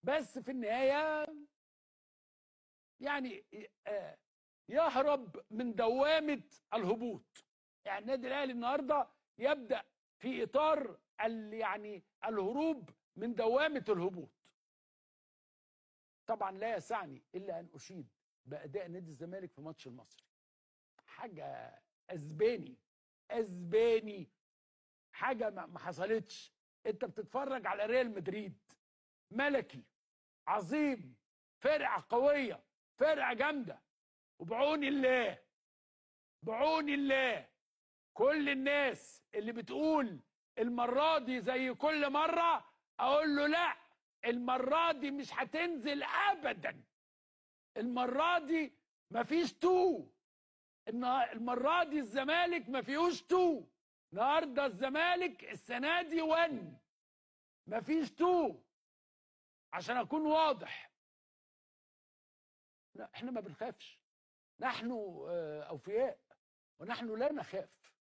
بس في النهايه يعني يهرب من دوامه الهبوط. يعني النادي الاهلي النهارده يبدا في اطار يعني الهروب من دوامه الهبوط. طبعا لا يسعني الا ان اشيد باداء نادي الزمالك في ماتش المصري. حاجه اسباني، حاجه ما حصلتش. انت بتتفرج على ريال مدريد ملكي عظيم، فرقه قويه، فرقه جامده، وبعون الله بعون الله كل الناس اللي بتقول المره دي زي كل مره اقول له لا، المره دي مش هتنزل ابدا. المره دي مفيش المره دي الزمالك ما فيهوش النهارده الزمالك السنه دي مفيش عشان اكون واضح. لا احنا ما بنخافش، نحن اوفياء ونحن لا نخاف.